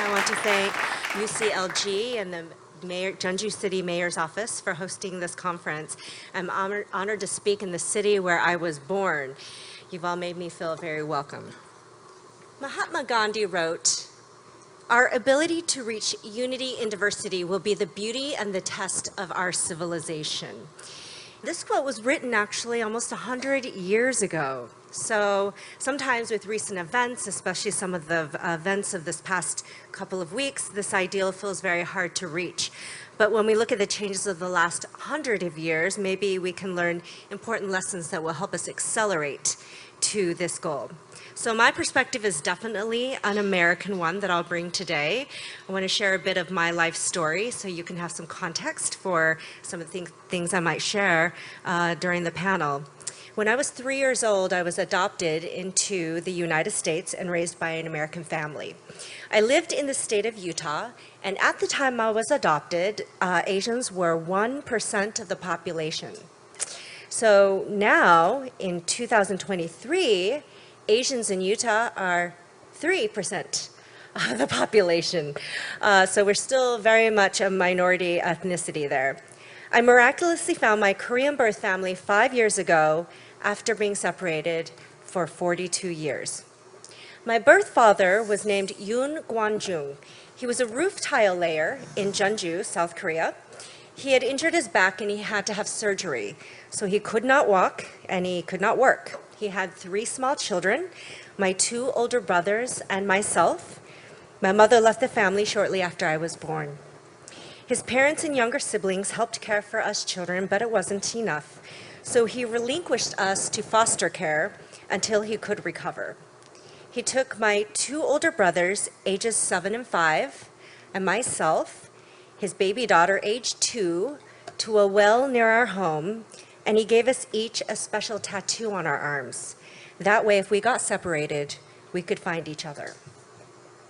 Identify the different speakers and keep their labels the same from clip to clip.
Speaker 1: I want to thank UCLG and the Jeonju City Mayor's Office for hosting this conference. I'm honored to speak in the city where I was born. You've all made me feel very welcome. Mahatma Gandhi wrote, "Our ability to reach unity in diversity will be the beauty and the test of our civilization." This quote was written actually almost 100 years ago. So sometimes with recent events, especially some of the events of this past couple of weeks, this ideal feels very hard to reach. But when we look at the changes of the last 100 of years, maybe we can learn important lessons that will help us accelerate to this goal. So my perspective is definitely an American one that I'll bring today. I want to share a bit of my life story so you can have some context for some of the things I might share during the panel. When I was 3 years old, I was adopted into the United States and raised by an American family. I lived in the state of Utah, and at the time I was adopted, Asians were 1% of the population. So now, in 2023, Asians in Utah are 3% of the population. So we're still very much a minority ethnicity there. I miraculously found my Korean birth family 5 years ago after being separated for 42 years. My birth father was named Yoon Kwon-jung. He was a roof tile layer in Jeonju, South Korea. He had injured his back and he had to have surgery. So he could not walk and he could not work. He had 3 small children, my 2 older brothers and myself. My mother left the family shortly after I was born. His parents and younger siblings helped care for us children, but it wasn't enough. So he relinquished us to foster care until he could recover. He took my 2 older brothers, ages 7 and 5, and myself, his baby daughter, age 2, to a well near our home, and he gave us each a special tattoo on our arms. That way, if we got separated, we could find each other.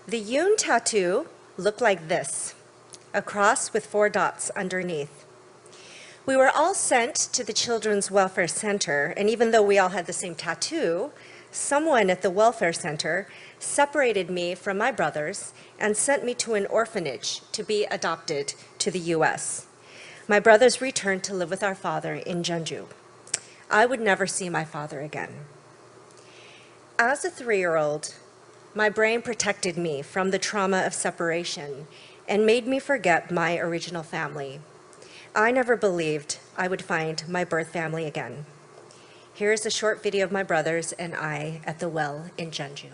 Speaker 1: The Yoon tattoo looked like this, a cross with 4 dots underneath. We were all sent to the Children's Welfare Center, and even though we all had the same tattoo, someone at the welfare center separated me from my brothers and sent me to an orphanage to be adopted to the US. My brothers returned to live with our father in Jeonju. I would never see my father again. As a 3-year-old, my brain protected me from the trauma of separation and made me forget my original family. I never believed I would find my birth family again. Here is a short video of my brothers and I at the well in Jeonju.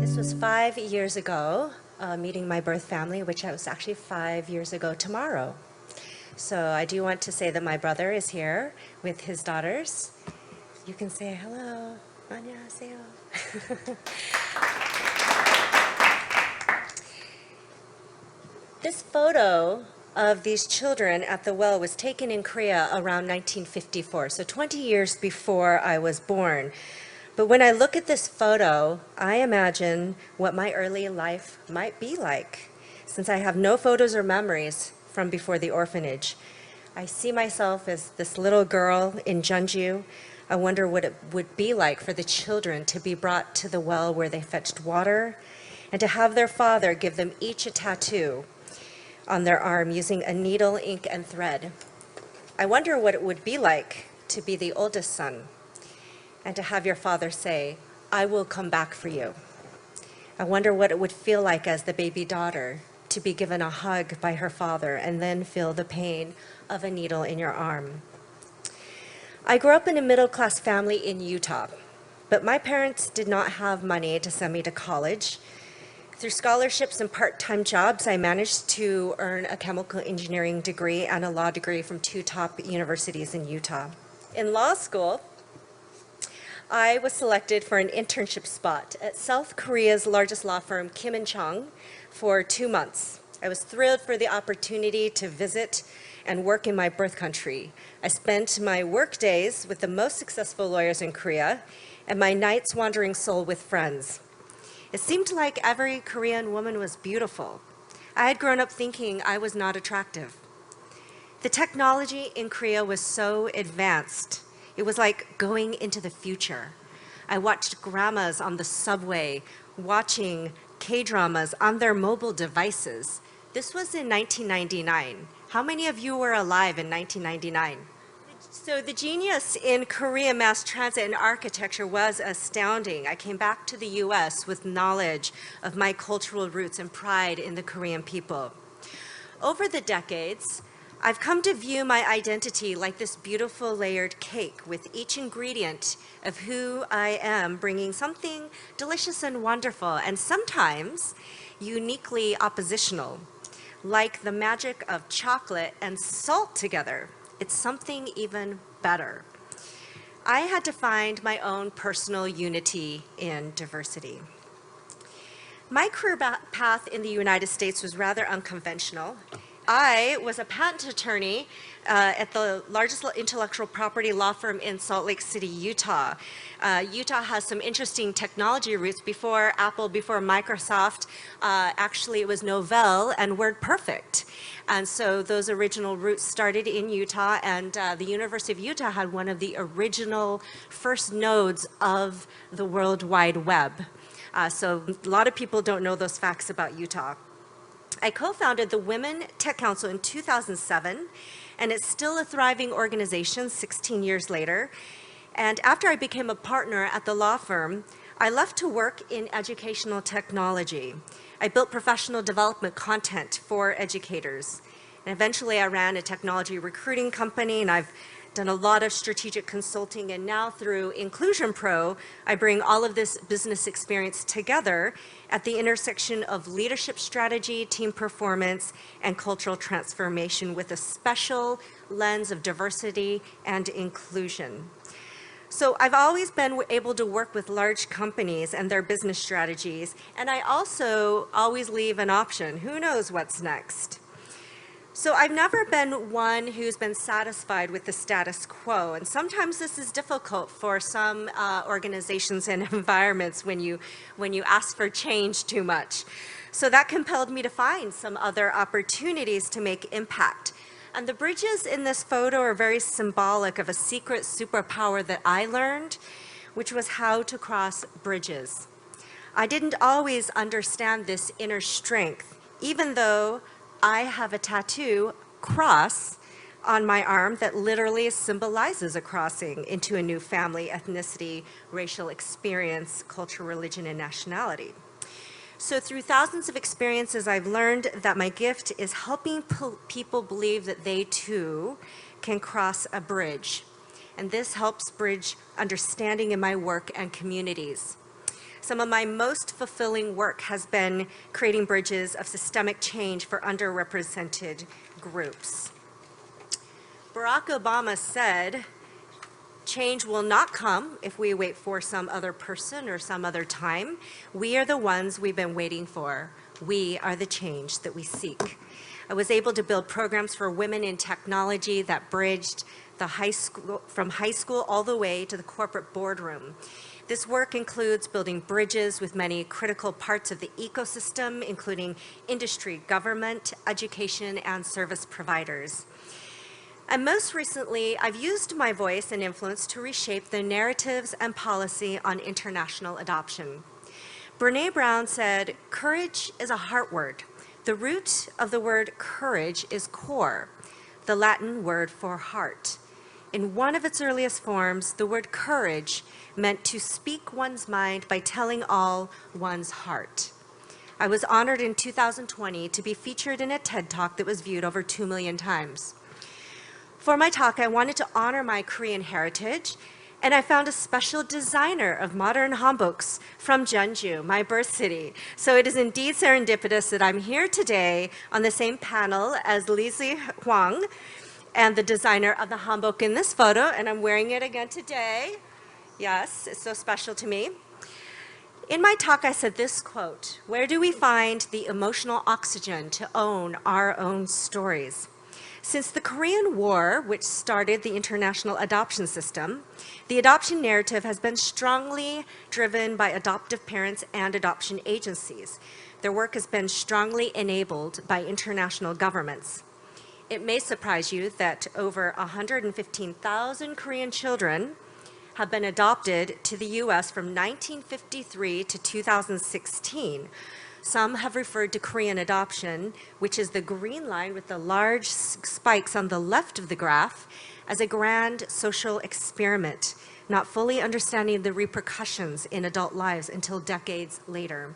Speaker 1: This was 5 years ago, meeting my birth family, which was actually 5 years ago tomorrow. So I do want to say that my brother is here with his daughters. You can say hello. 안녕하세요. This photo of these children at the well was taken in Korea around 1954, so 20 years before I was born. But when I look at this photo, I imagine what my early life might be like, since I have no photos or memories from before the orphanage. I see myself as this little girl in Jeonju. I wonder what it would be like for the children to be brought to the well where they fetched water, and to have their father give them each a tattoo on their arm using a needle, ink, and thread. I wonder what it would be like to be the oldest son, and to have your father say, "I will come back for you." I wonder what it would feel like as the baby daughter to be given a hug by her father and then feel the pain of a needle in your arm. I grew up in a middle-class family in Utah, but my parents did not have money to send me to college. Through scholarships and part-time jobs, I managed to earn a chemical engineering degree and a law degree from 2 top universities in Utah. In law school, I was selected for an internship spot at South Korea's largest law firm, Kim & Chung, for 2 months. I was thrilled for the opportunity to visit and work in my birth country. I spent my work days with the most successful lawyers in Korea and my nights wandering Seoul with friends. It seemed like every Korean woman was beautiful. I had grown up thinking I was not attractive. The technology in Korea was so advanced. It was like going into the future. I watched grandmas on the subway watching K-dramas on their mobile devices. This was in 1999. How many of you were alive in 1999? So the genius in Korean mass transit and architecture was astounding. I came back to the US with knowledge of my cultural roots and pride in the Korean people. Over the decades, I've come to view my identity like this beautiful layered cake with each ingredient of who I am bringing something delicious and wonderful and sometimes uniquely oppositional, like the magic of chocolate and salt together. It's something even better. I had to find my own personal unity in diversity. My career path in the United States was rather unconventional. I was a patent attorney at the largest intellectual property law firm in Salt Lake City, Utah. Utah has some interesting technology roots. Before Apple, before Microsoft, actually it was Novell and WordPerfect. And so those original roots started in Utah, and the University of Utah had one of the original first nodes of the World Wide Web. So a lot of people don't know those facts about Utah. I co-founded the Women Tech Council in 2007, and it's still a thriving organization 16 years later. And after I became a partner at the law firm, I left to work in educational technology. I built professional development content for educators. And eventually I ran a technology recruiting company, and I've done a lot of strategic consulting, and now through InclusionPro, I bring all of this business experience together at the intersection of leadership strategy, team performance, and cultural transformation with a special lens of diversity and inclusion. So I've always been able to work with large companies and their business strategies, and I also always leave an option. Who knows what's next? So I've never been one who's been satisfied with the status quo, and sometimes this is difficult for some organizations and environments when you ask for change too much. So that compelled me to find some other opportunities to make impact. And the bridges in this photo are very symbolic of a secret superpower that I learned, which was how to cross bridges. I didn't always understand this inner strength, even though I have a tattoo cross on my arm that literally symbolizes a crossing into a new family, ethnicity, racial experience, culture, religion, and nationality. So through thousands of experiences, I've learned that my gift is helping people believe that they too can cross a bridge. And this helps bridge understanding in my work and communities. Some of my most fulfilling work has been creating bridges of systemic change for underrepresented groups. Barack Obama said, "Change will not come if we wait for some other person or some other time. We are the ones we've been waiting for. We are the change that we seek." I was able to build programs for women in technology that bridged from high school all the way to the corporate boardroom. This work includes building bridges with many critical parts of the ecosystem, including industry, government, education, and service providers. And most recently, I've used my voice and influence to reshape the narratives and policy on international adoption. Brené Brown said, "Courage is a heart word. The root of the word courage is core, the Latin word for heart. In one of its earliest forms, the word courage meant to speak one's mind by telling all one's heart." I was honored in 2020 to be featured in a TED Talk that was viewed over 2 million times. For my talk, I wanted to honor my Korean heritage, and I found a special designer of modern hanboks from Jeonju, my birth city. So it is indeed serendipitous that I'm here today on the same panel as Lizzie Huang, and the designer of the hanbok in this photo, and I'm wearing it again today. Yes, it's so special to me. In my talk, I said this quote, "Where do we find the emotional oxygen to own our own stories?" Since the Korean War, which started the international adoption system, the adoption narrative has been strongly driven by adoptive parents and adoption agencies. Their work has been strongly enabled by international governments. It may surprise you that over 115,000 Korean children have been adopted to the U.S. from 1953 to 2016. Some have referred to Korean adoption, which is the green line with the large spikes on the left of the graph, as a grand social experiment, not fully understanding the repercussions in adult lives until decades later.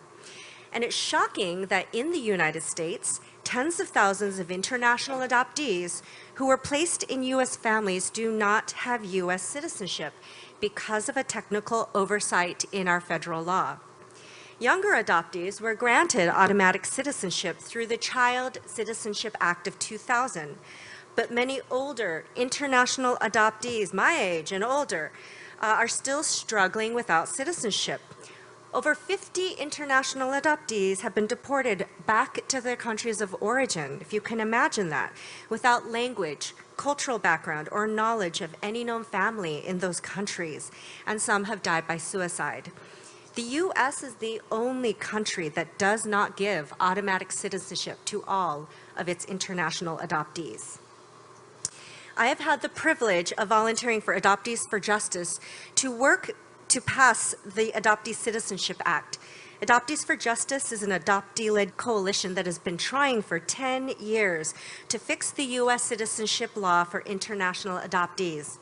Speaker 1: And it's shocking that in the United States, tens of thousands of international adoptees who were placed in U.S. families do not have U.S. citizenship because of a technical oversight in our federal law. Younger adoptees were granted automatic citizenship through the Child Citizenship Act of 2000, but many older international adoptees, my age and older, are still struggling without citizenship. Over 50 international adoptees have been deported back to their countries of origin, if you can imagine that, without language, cultural background, or knowledge of any known family in those countries, and some have died by suicide. The U.S. is the only country that does not give automatic citizenship to all of its international adoptees. I have had the privilege of volunteering for Adoptees for Justice to work to pass the Adoptee Citizenship Act. Adoptees for Justice is an adoptee-led coalition that has been trying for 10 years to fix the U.S. citizenship law for international adoptees.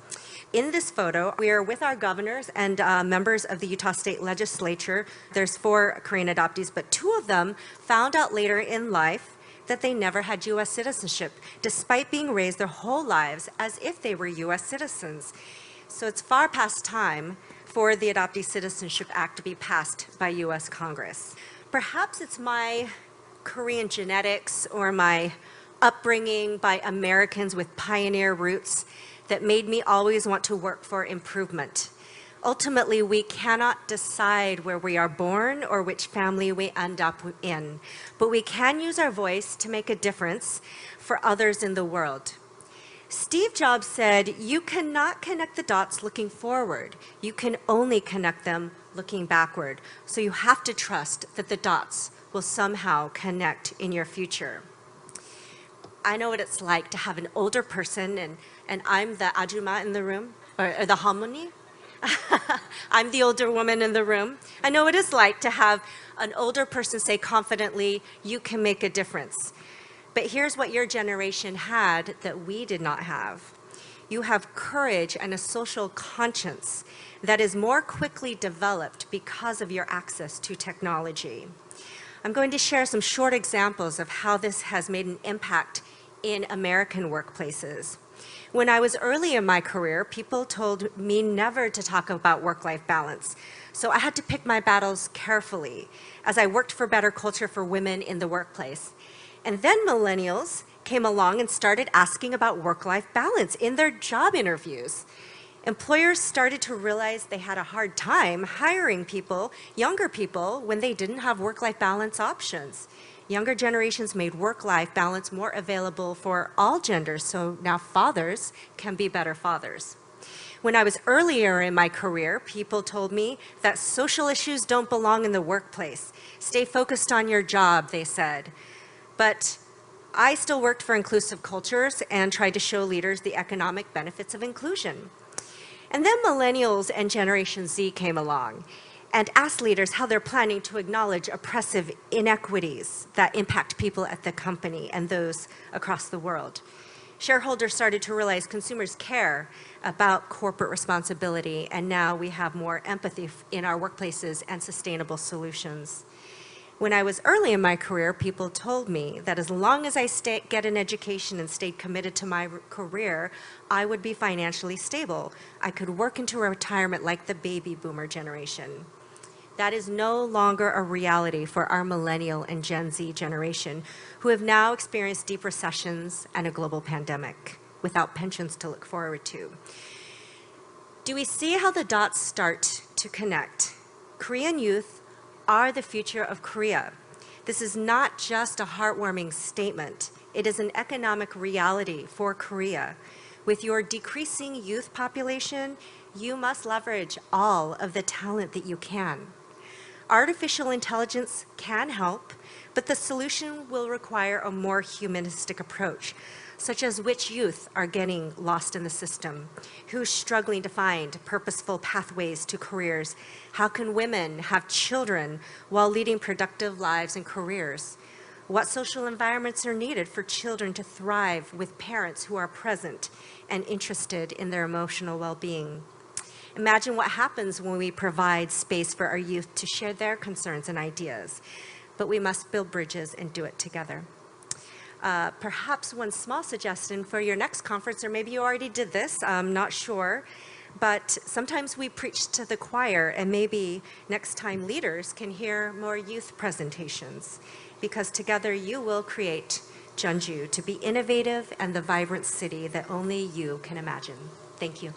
Speaker 1: In this photo, we are with our governors and members of the Utah State Legislature. There's 4 Korean adoptees, but 2 of them found out later in life that they never had U.S. citizenship, despite being raised their whole lives as if they were U.S. citizens. So it's far past time for the Adoptee Citizenship Act to be passed by U.S. Congress. Perhaps it's my Korean genetics or my upbringing by Americans with pioneer roots that made me always want to work for improvement. Ultimately, we cannot decide where we are born or which family we end up in, but we can use our voice to make a difference for others in the world. Steve Jobs said, "You cannot connect the dots looking forward. You can only connect them looking backward. So you have to trust that the dots will somehow connect in your future." I know what it's like to have an older person, and I'm the ajuma in the room, or the harmony. I'm the older woman in the room. I know what it's like to have an older person say confidently, "You can make a difference." But here's what your generation had that we did not have. You have courage and a social conscience that is more quickly developed because of your access to technology. I'm going to share some short examples of how this has made an impact in American workplaces. When I was early in my career, people told me never to talk about work-life balance. So I had to pick my battles carefully as I worked for better culture for women in the workplace. And then millennials came along and started asking about work-life balance in their job interviews. Employers started to realize they had a hard time hiring people, younger people, when they didn't have work-life balance options. Younger generations made work-life balance more available for all genders, so now fathers can be better fathers. When I was earlier in my career, people told me that social issues don't belong in the workplace. Stay focused on your job, they said. But I still worked for inclusive cultures and tried to show leaders the economic benefits of inclusion. And then millennials and Generation Z came along and asked leaders how they're planning to acknowledge oppressive inequities that impact people at the company and those across the world. Shareholders started to realize consumers care about corporate responsibility, and now we have more empathy in our workplaces and sustainable solutions. When I was early in my career, people told me that as long as I get an education and stayed committed to my career, I would be financially stable. I could work into retirement like the baby boomer generation. That is no longer a reality for our millennial and Gen Z generation, who have now experienced deep recessions and a global pandemic without pensions to look forward to. Do we see how the dots start to connect? Korean youth are the future of Korea. This is not just a heartwarming statement. It is an economic reality for Korea. With your decreasing youth population, you must leverage all of the talent that you can. Artificial intelligence can help, but the solution will require a more humanistic approach, such as which youth are getting lost in the system, who's struggling to find purposeful pathways to careers, how can women have children while leading productive lives and careers, what social environments are needed for children to thrive with parents who are present and interested in their emotional well-being. Imagine what happens when we provide space for our youth to share their concerns and ideas, but we must build bridges and do it together. Perhaps one small suggestion for your next conference, or maybe you already did this, I'm not sure, but sometimes we preach to the choir, and maybe next time leaders can hear more youth presentations, because together you will create Jeonju to be innovative and the vibrant city that only you can imagine. Thank you.